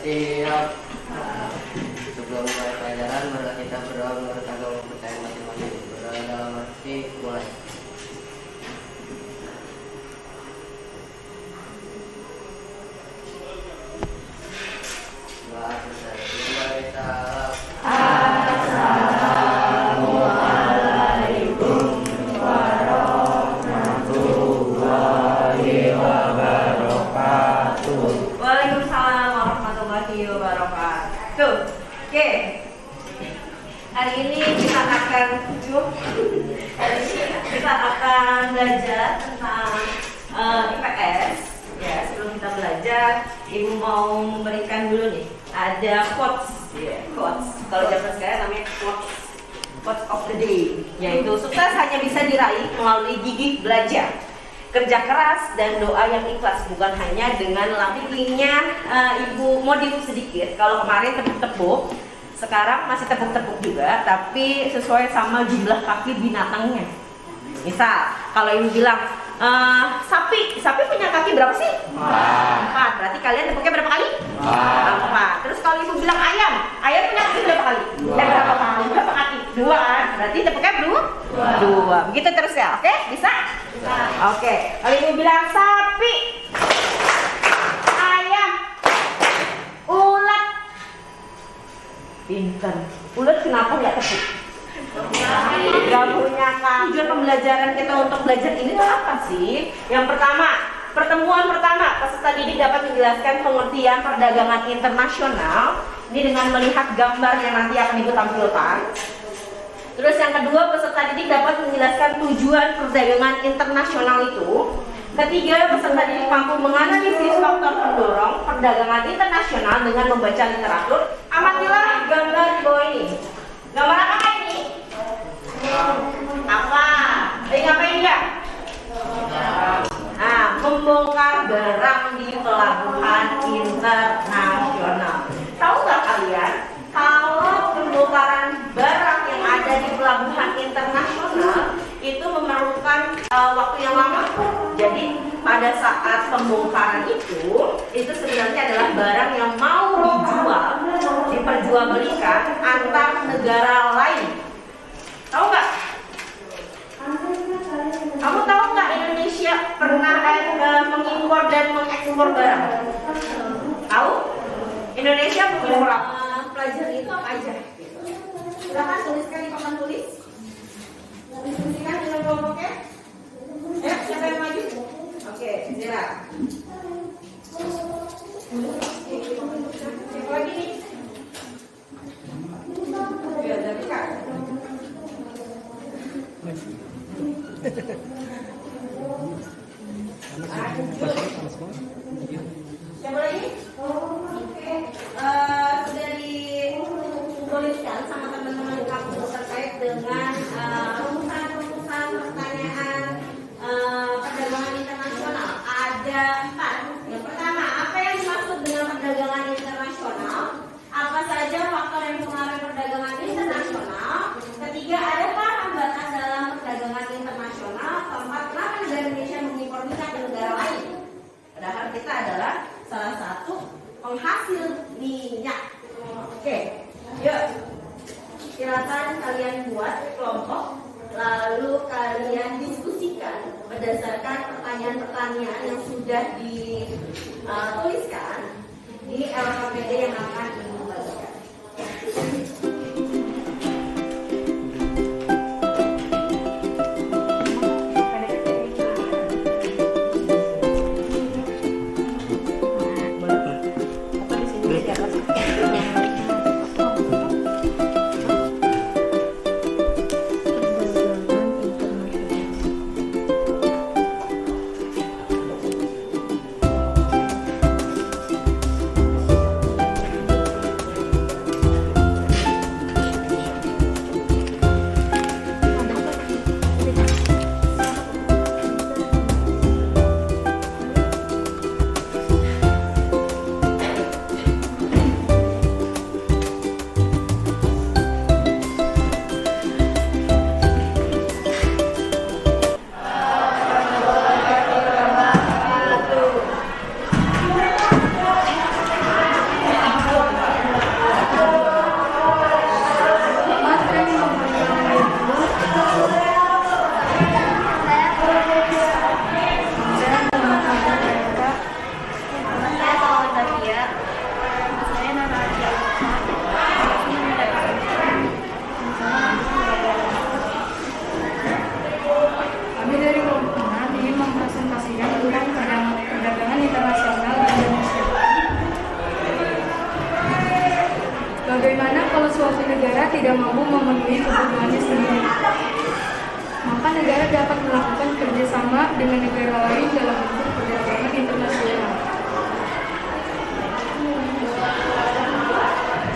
Siap. Sebelum mulai pelajaran, mari kita berdoa menurut agama percaya masing-masing. Berdoa dalam arti mulai. Waalaikumsalam warahmatullahi wabarakatuh. Oke, hari ini kita akan belajar tentang IPS. Ya, sebelum kita belajar, Ibu mau memberikan dulu nih, ada quotes, ya, quotes. Kalau zaman sekarang namanya quotes of the day, yaitu sukses hanya bisa diraih melalui gigih belajar, kerja keras dan doa yang ikhlas, bukan hanya dengan latihnya. Ibu mau diup sedikit. Kalau kemarin tepuk-tepuk, sekarang masih tepuk-tepuk juga, tapi sesuai sama jumlah kaki binatangnya. Misal, kalau ibu bilang sapi punya kaki berapa sih? 4. Berarti kalian tepuknya berapa kali? 4. Terus kalau ibu bilang ayam punya kaki berapa kali? Berapa kaki? 2. Berarti tepuknya 2. Begitu terus ya, oke? Bisa? Oke. Kalau ibu bilang sapi, ayam, ulat, pintar. Ulat kenapa nggak tepuk? Gak punya kaki. Tujuan pembelajaran kita untuk belajar ini tuh apa sih? Yang pertama, pertemuan pertama, peserta didik dapat menjelaskan pengertian perdagangan internasional. Ini dengan melihat gambar yang nanti akan ibu tampilkan. Terus yang kedua, peserta didik dapat menjelaskan tujuan perdagangan internasional itu. Ketiga, peserta didik mampu menganalisis faktor pendorong perdagangan internasional dengan membaca literatur. Amatilah gambar di bawah ini. Gambar apa ini? Apa? Lagi ngapain dia? Nah, membongkar barang di pelabuhan internasional. Tahu nggak kalian? Kalau pembongkaran barang yang ada di pelabuhan internasional itu memerlukan waktu yang lama. Jadi pada saat pembongkaran itu sebenarnya adalah barang yang mau dijual, diperjualbelikan antar negara lain. Tahu nggak? Kamu tahu nggak Indonesia pernah mengimpor dan mengekspor barang? Tahu? Indonesia mengimpor apa? Pelajari itu apa aja? Silahkan tuliskan di papan tulis. Diskusikan dengan kelompoknya. Siapa yang maju? Oke, silakan. Siapa lagi nih? Ya, dari Kak. Siapa lagi? Oke. Sudah dituliskan sama teman-teman kamu terkait dengan rumusan pertanyaan perdagangan internasional. Ada 4. Yang pertama, apa yang dimaksud dengan perdagangan internasional? Apa saja faktor yang mempengaruhi perdagangan internasional? Ketiga, adakah hambatan dalam perdagangan internasional? Keempat, kenapa negara Indonesia mengimpor minyak ke negara lain? Padahal kita adalah salah satu penghasil minyak. Oke, yuk. Silakan kalian buat kelompok, lalu kalian diskusikan berdasarkan pertanyaan-pertanyaan yang sudah dituliskan di LKPD yang akan dibagikan. dapat melakukan kerjasama dengan negara lain dalam bentuk perdagangan internasional.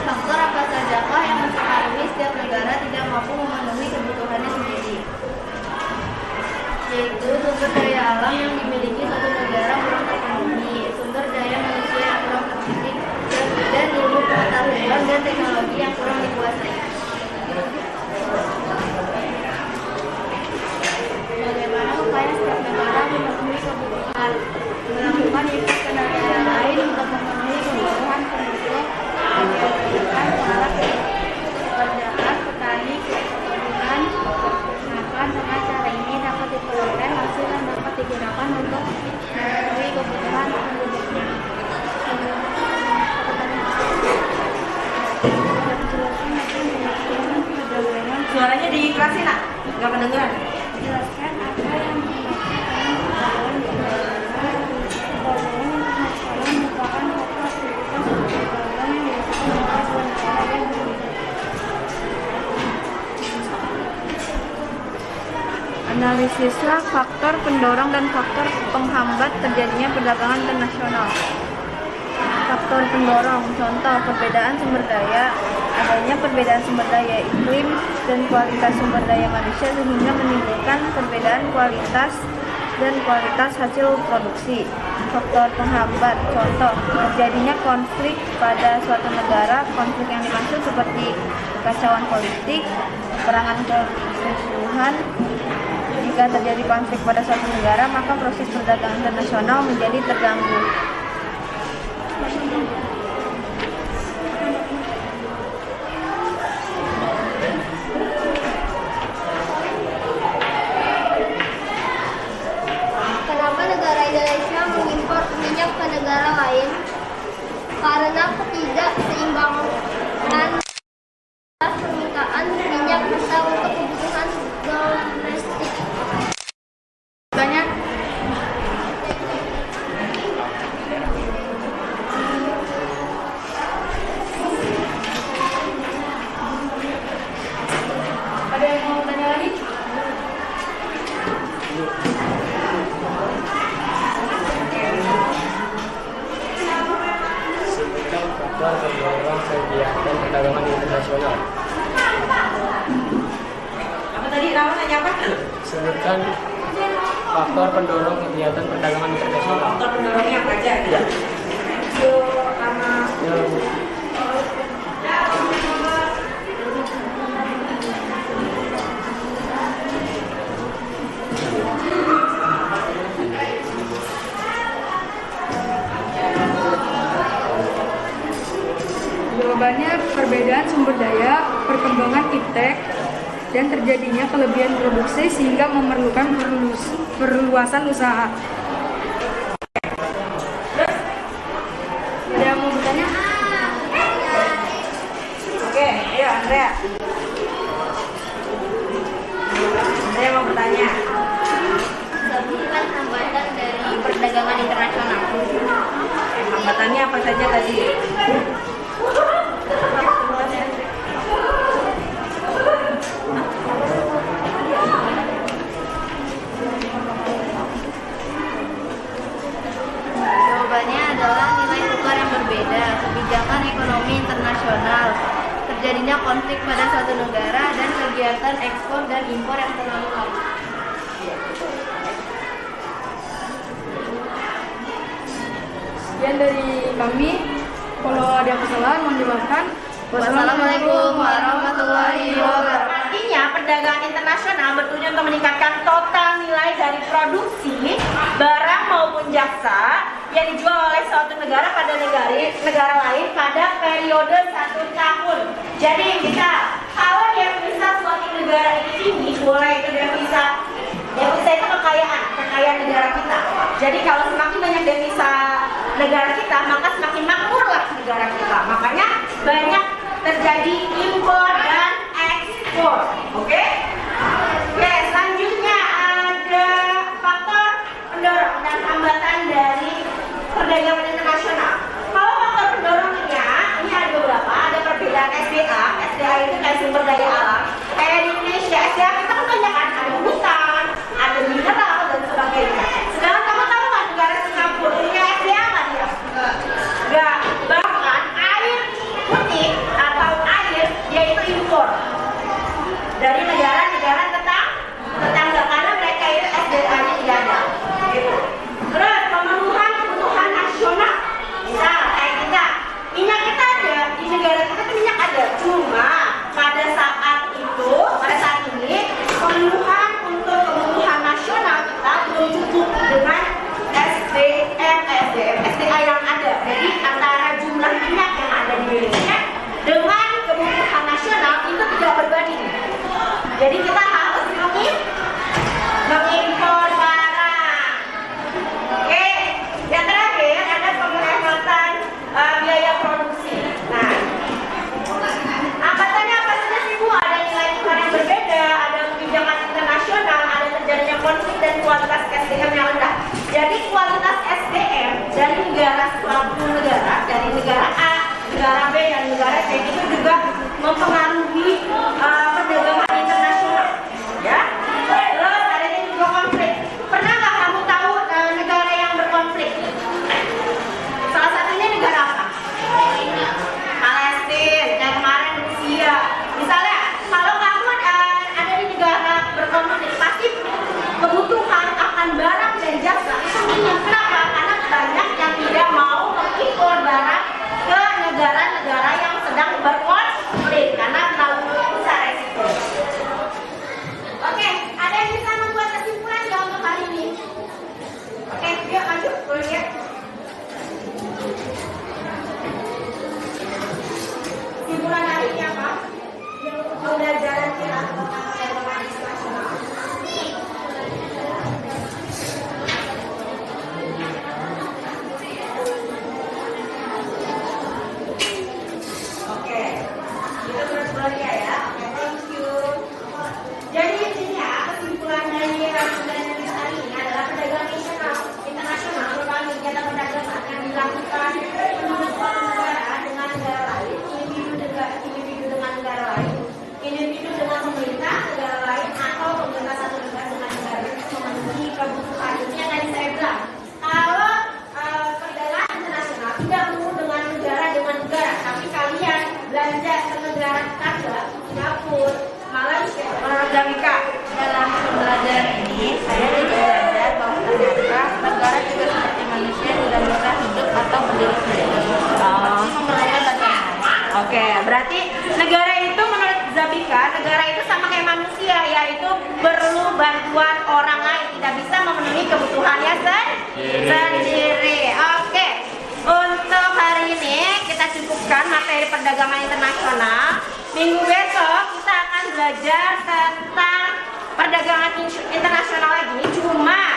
Faktor apa sajakah yang mempengaruhi setiap negara tidak mampu memenuhi kebutuhannya sendiri? Yaitu sumber daya alam yang dimiliki suatu negara kurang terpenuhi, sumber daya manusia yang kurang terdidik, dan ilmu pengetahuan dan teknologi yang kurang dikuasai. Bagaimana upaya setiap negara memenuhi kebutuhan? Melakukan impor ke negara lain untuk memenuhi kebutuhan penduduk, menyediakan para pekerjaan, petani, perkebunan, peternakan. Dengan cara ini dapat diperoleh hasil yang dapat digunakan untuk memenuhi kebutuhan penduduknya. Suaranya dikerasin, nak? Nggak kedengeran. Jelaskan apa yang perdagangan internasional merupakan suatu aktivitas perdagangan yang dilakukan oleh dua negara yang berbeda. Analisislah faktor pendorong dan faktor penghambat terjadinya perdagangan internasional. Faktor pendorong, contoh perbedaan sumber daya, adanya perbedaan sumber daya iklim dan kualitas sumber daya manusia sehingga menimbulkan perbedaan kualitas dan kualitas hasil produksi. Faktor penghambat, contoh terjadinya konflik pada suatu negara. Konflik yang dimaksud seperti kekacauan politik, peperangan kerusuhan. Jika terjadi konflik pada suatu negara, maka proses perdagangan internasional menjadi terganggu. Kenapa negara Indonesia mengimpor minyak ke negara lain? Karena ketidakseimbangan permintaan minyak kita untuk kebutuhan domestik. Banyak. Ada yang mau tanya lagi? Faktor pendorong kegiatan perdagangan internasional. Apa tadi? Rama nanya apa? Sebutkan faktor pendorong kegiatan perdagangan internasional. Faktor pendorongnya apa aja? Ya. Sama Jawabannya perbedaan sumber daya, perkembangan iptek, dan terjadinya kelebihan produksi sehingga memerlukan perluasan usaha. Ada yang mau bertanya? Oke, ayo Andrea. Andrea mau bertanya. Sebutkan hambatan dari perdagangan internasional. Hambatannya apa saja tadi? Jawabannya adalah nilai tukar yang berbeda, kebijakan ekonomi internasional, terjadinya konflik pada suatu negara, dan kegiatan ekspor dan impor yang terlalu lama. Sekian dari kami. Kalau ada yang kesalahan, mohon dimaafkan. Wassalamualaikum warahmatullahi wabarakatuh. Artinya perdagangan internasional bertujuan untuk meningkatkan total nilai dari produksi barang maupun jasa yang dijual oleh suatu negara pada negara lain pada periode 1 tahun. Jadi kita kalau devisa suatu negara ini tinggi, boleh itu devisa itu kekayaan negara kita. Jadi kalau semakin banyak devisa negara kita, maka semakin makmurlah negara kita. Makanya banyak terjadi impor dan ekspor. Oke? Oke, selanjutnya ada faktor pendorong dan hambatan dari perdagangan internasional. Kalau faktor pendorongnya, ini ada beberapa. Ada perbedaan SDA. SDA itu kayak sumber daya alam. Kayak di Indonesia, SDA kita kan banyak kan, ada hutan, Jadi kita harus mengimpor barang. Oke, yang terakhir ada penghematan biaya produksi. Nah, hambatannya apa saja sih Bu? Ada nilai tukar yang berbeda, ada kebijakan internasional, ada terjadinya konflik dan kualitas SDM yang rendah. Jadi kualitas SDM dari negara suatu negara, dari negara A, negara B, dan negara C itu juga mempengaruhi perdagangan internasional. Ya. Terus ada juga konflik. Pernah nggak kamu tahu negara yang berkonflik? Salah satunya negara apa? Palestina, dan kemarin Rusia. Misalnya, kalau kamu ada di negara berkonflik, pasti kebutuhan akan barang dan jasa itu minim. Kenapa? Karena banyak yang tidak mau mengimpor barang ke negara-negara yang sedang berkonflik karena terlalu besar resiko. Oke, ada yang bisa membuat kesimpulan nggak untuk hari ini? Oke, yuk lanjut, boleh lihat. Kesimpulan hari ini apa? Pembelajaran kita tentang perdagangan internasional. Oke, kita terus belajar ya. Oke, thank you. Jadi intinya kesimpulan dari rangkuman kita hari ini adalah perdagangan internasional merupakan kegiatan perdagangan yang dilakukan menurut suatu negara dengan negara lain, individu dengan negara lain, individu dengan pemerintah negara lain, atau pemerintah satu negara dengan negara lain untuk memenuhi kebutuhan. Ini yang tadi saya bilang. Kalau perdagangan internasional tidak melulu dengan negara, tapi kalian belanja ke negara tetangga, Singapura, Malaysia, Amerika. Dalam pembelajaran ini, saya belajar bahwa ternyata negara juga seperti manusia tidak bisa hidup atau berdiri sendiri. Pasti memerlukan bantuan. Oke, berarti negara itu menurut Zabika, negara itu sama kayak manusia, yaitu perlu bantuan orang lain, tidak bisa memenuhi kebutuhannya sendiri. Oke, untuk hari ini kita cukupkan materi perdagangan internasional. Minggu besok kita akan belajar tentang perdagangan internasional lagi, cuma